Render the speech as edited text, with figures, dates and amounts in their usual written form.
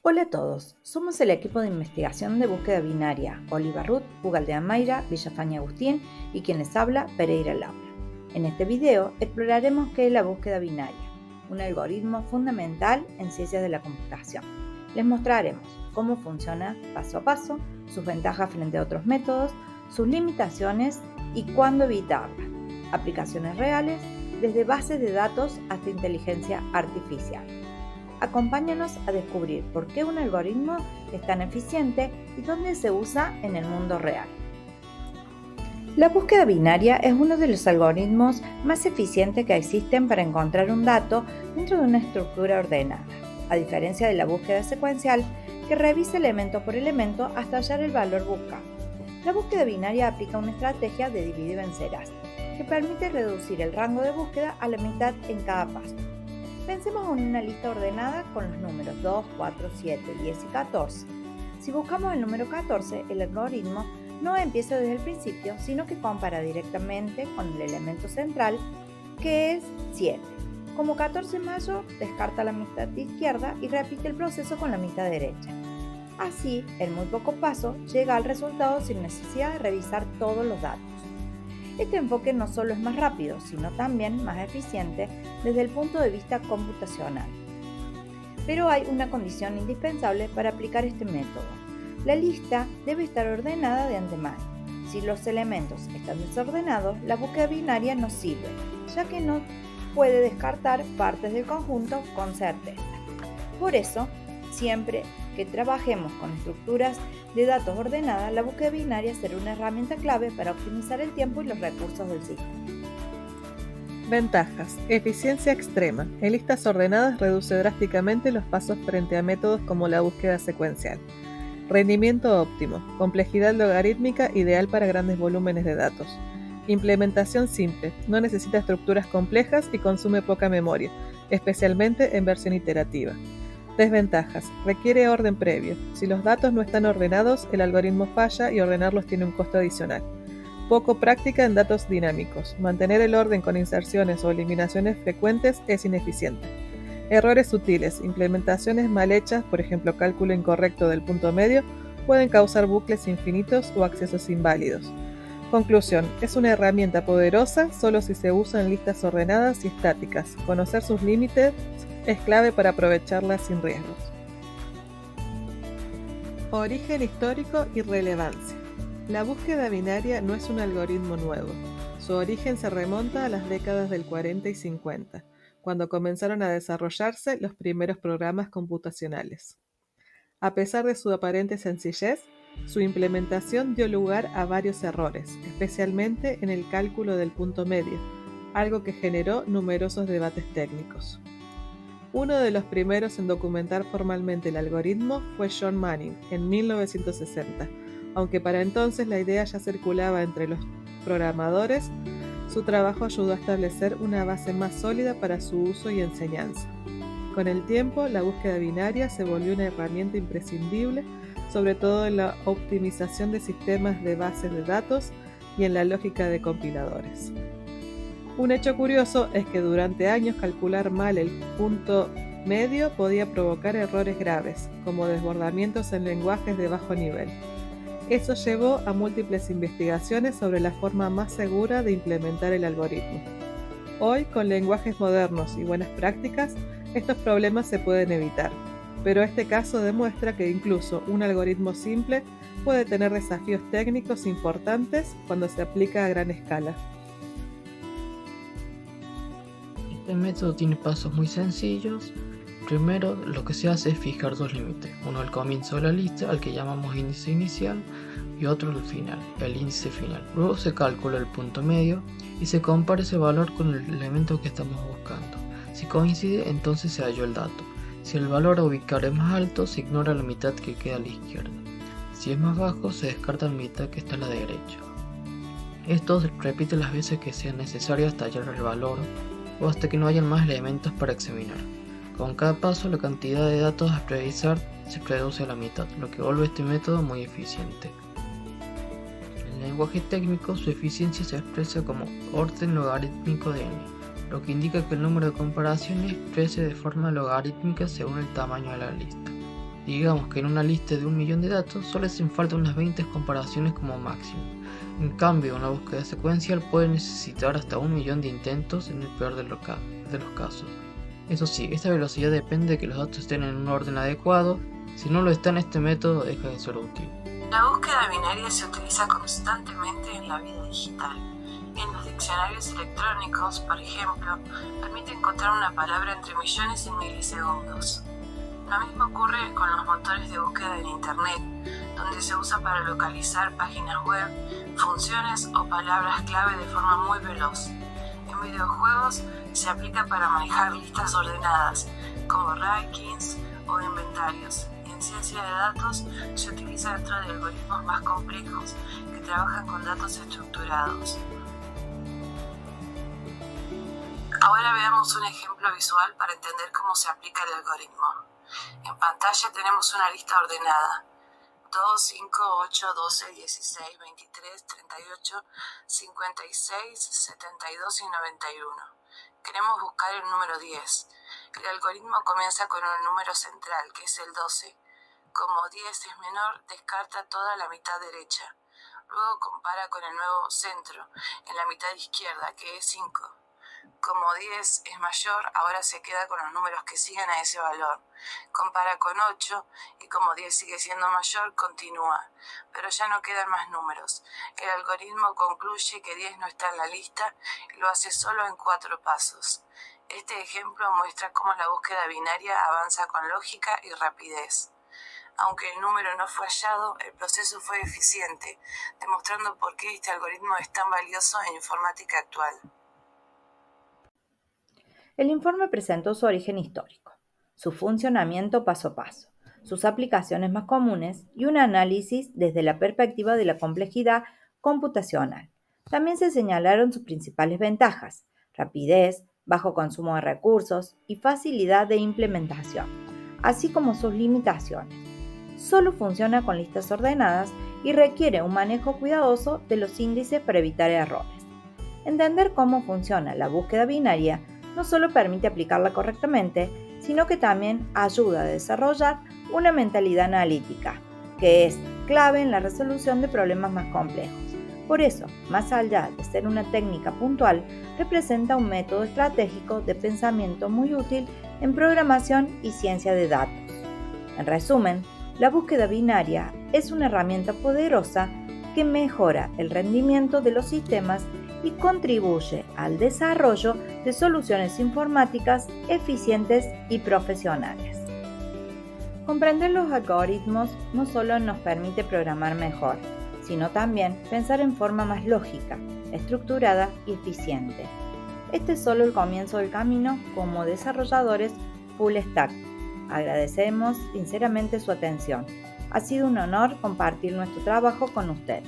Hola a todos, somos el equipo de investigación de búsqueda binaria Oliva Ruth, Ugalde Villafañe Agustín y quien les habla, Pereira Laura. En este video exploraremos qué es la búsqueda binaria, un algoritmo fundamental en ciencias de la computación. Les mostraremos cómo funciona paso a paso, sus ventajas frente a otros métodos, sus limitaciones y cuándo evitarlas, aplicaciones reales, desde bases de datos hasta inteligencia artificial. Acompáñanos a descubrir por qué un algoritmo es tan eficiente y dónde se usa en el mundo real. La búsqueda binaria es uno de los algoritmos más eficientes que existen para encontrar un dato dentro de una estructura ordenada, a diferencia de la búsqueda secuencial, que revisa elemento por elemento hasta hallar el valor buscado. La búsqueda binaria aplica una estrategia de divide y vencerás, que permite reducir el rango de búsqueda a la mitad en cada paso. Pensemos en una lista ordenada con los números 2, 4, 7, 10 y 14. Si buscamos el número 14, el algoritmo no empieza desde el principio, sino que compara directamente con el elemento central, que es 7. Como 14 es mayor, descarta la mitad de izquierda y repite el proceso con la mitad derecha. Así, en muy pocos pasos, llega al resultado sin necesidad de revisar todos los datos. Este enfoque no solo es más rápido, sino también más eficiente desde el punto de vista computacional. Pero hay una condición indispensable para aplicar este método. La lista debe estar ordenada de antemano. Si los elementos están desordenados, la búsqueda binaria no sirve, ya que no puede descartar partes del conjunto con certeza. Por eso, siempre que trabajemos con estructuras de datos ordenadas, la búsqueda binaria será una herramienta clave para optimizar el tiempo y los recursos del sistema. Ventajas. Eficiencia extrema. En listas ordenadas reduce drásticamente los pasos frente a métodos como la búsqueda secuencial. Rendimiento óptimo. Complejidad logarítmica ideal para grandes volúmenes de datos. Implementación simple. No necesita estructuras complejas y consume poca memoria, especialmente en versión iterativa. Desventajas. Requiere orden previo. Si los datos no están ordenados, el algoritmo falla y ordenarlos tiene un costo adicional. Poco práctica en datos dinámicos. Mantener el orden con inserciones o eliminaciones frecuentes es ineficiente. Errores sutiles. Implementaciones mal hechas, por ejemplo cálculo incorrecto del punto medio, pueden causar bucles infinitos o accesos inválidos. Conclusión. Es una herramienta poderosa solo si se usa en listas ordenadas y estáticas. Conocer sus límites es clave para aprovecharla sin riesgos. Origen histórico y relevancia. La búsqueda binaria no es un algoritmo nuevo. Su origen se remonta a las décadas del 40 y 50, cuando comenzaron a desarrollarse los primeros programas computacionales. A pesar de su aparente sencillez, su implementación dio lugar a varios errores, especialmente en el cálculo del punto medio, algo que generó numerosos debates técnicos. Uno de los primeros en documentar formalmente el algoritmo fue John Manning en 1960. Aunque para entonces la idea ya circulaba entre los programadores, su trabajo ayudó a establecer una base más sólida para su uso y enseñanza. Con el tiempo, la búsqueda binaria se volvió una herramienta imprescindible, sobre todo en la optimización de sistemas de bases de datos y en la lógica de compiladores. Un hecho curioso es que durante años calcular mal el punto medio podía provocar errores graves, como desbordamientos en lenguajes de bajo nivel. Eso llevó a múltiples investigaciones sobre la forma más segura de implementar el algoritmo. Hoy, con lenguajes modernos y buenas prácticas, estos problemas se pueden evitar, pero este caso demuestra que incluso un algoritmo simple puede tener desafíos técnicos importantes cuando se aplica a gran escala. Este método tiene pasos muy sencillos. Primero, lo que se hace es fijar dos límites, uno al comienzo de la lista, al que llamamos índice inicial, y otro al final, el índice final. Luego se calcula el punto medio y se compara ese valor con el elemento que estamos buscando. Si coincide, entonces se halló el dato. Si el valor a ubicar es más alto, se ignora la mitad que queda a la izquierda. Si es más bajo, se descarta la mitad que está a la derecha. Esto se repite las veces que sea necesario hasta hallar el valor o hasta que no hayan más elementos para examinar. Con cada paso, la cantidad de datos a revisar se reduce a la mitad, lo que vuelve este método muy eficiente. En lenguaje técnico, su eficiencia se expresa como orden logarítmico de n, lo que indica que el número de comparaciones crece de forma logarítmica según el tamaño de la lista. Digamos que en una lista de 1.000.000 de datos solo hacen falta unas 20 comparaciones como máximo. En cambio, una búsqueda secuencial puede necesitar hasta 1.000.000 de intentos en el peor de los casos. Eso sí, esta velocidad depende de que los datos estén en un orden adecuado. Si no lo está, este método deja de ser útil. La búsqueda binaria se utiliza constantemente en la vida digital. En los diccionarios electrónicos, por ejemplo, permite encontrar una palabra entre millones en milisegundos. Lo mismo ocurre con los motores de búsqueda en Internet, donde se usa para localizar páginas web, funciones o palabras clave de forma muy veloz. En videojuegos se aplica para manejar listas ordenadas, como rankings o inventarios. En ciencia de datos se utiliza dentro de algoritmos más complejos que trabajan con datos estructurados. Ahora veamos un ejemplo visual para entender cómo se aplica el algoritmo. En pantalla tenemos una lista ordenada: 2, 5, 8, 12, 16, 23, 38, 56, 72 y 91. Queremos buscar el número 10. El algoritmo comienza con un número central, que es el 12. Como 10 es menor, descarta toda la mitad derecha. Luego compara con el nuevo centro, en la mitad izquierda, que es 5. Como 10 es mayor, ahora se queda con los números que siguen a ese valor. Compara con 8 y como 10 sigue siendo mayor, continúa. Pero ya no quedan más números. El algoritmo concluye que 10 no está en la lista y lo hace solo en 4 pasos. Este ejemplo muestra cómo la búsqueda binaria avanza con lógica y rapidez. Aunque el número no fue hallado, el proceso fue eficiente, demostrando por qué este algoritmo es tan valioso en informática actual. El informe presentó su origen histórico, su funcionamiento paso a paso, sus aplicaciones más comunes y un análisis desde la perspectiva de la complejidad computacional. También se señalaron sus principales ventajas: rapidez, bajo consumo de recursos y facilidad de implementación, así como sus limitaciones. Solo funciona con listas ordenadas y requiere un manejo cuidadoso de los índices para evitar errores. Entender cómo funciona la búsqueda binaria no solo permite aplicarla correctamente, sino que también ayuda a desarrollar una mentalidad analítica, que es clave en la resolución de problemas más complejos. Por eso, más allá de ser una técnica puntual, representa un método estratégico de pensamiento muy útil en programación y ciencia de datos. En resumen, la búsqueda binaria es una herramienta poderosa que mejora el rendimiento de los sistemas y contribuye al desarrollo de soluciones informáticas eficientes y profesionales. Comprender los algoritmos no solo nos permite programar mejor, sino también pensar en forma más lógica, estructurada y eficiente. Este es solo el comienzo del camino como desarrolladores full stack. Agradecemos sinceramente su atención. Ha sido un honor compartir nuestro trabajo con ustedes.